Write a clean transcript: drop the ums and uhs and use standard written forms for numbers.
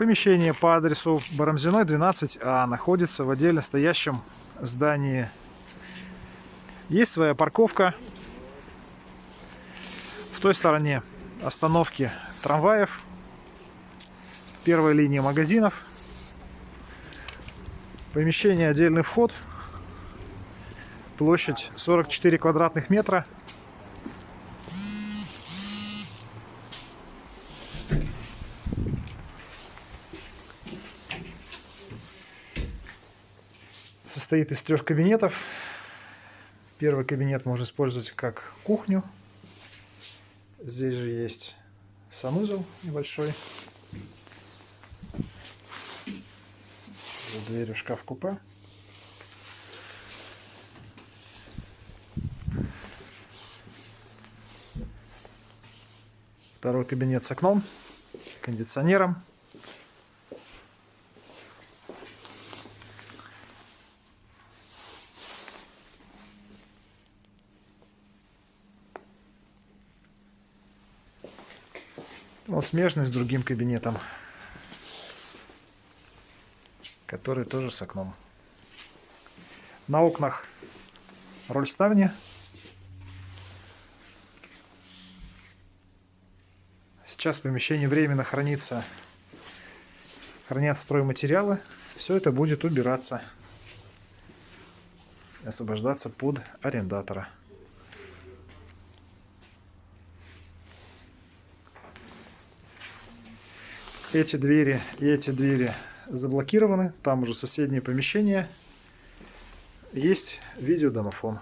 Помещение по адресу Барамзиной, 12А, находится в отдельно стоящем здании. Есть своя парковка. В той стороне остановки трамваев, первая линия магазинов. Помещение отдельный вход. Площадь 44 квадратных метра. Состоит из 3 кабинетов. Первый кабинет можно использовать как кухню. Здесь же есть санузел небольшой. За дверью шкаф-купе. Второй кабинет с окном, кондиционером. Он смежный с другим кабинетом, который тоже с окном. На окнах рольставни. Сейчас в помещении временно хранятся стройматериалы. Все это будет убираться и освобождаться под арендатора. Эти двери и эти двери заблокированы. Там уже соседнее помещение. Есть видеодомофон.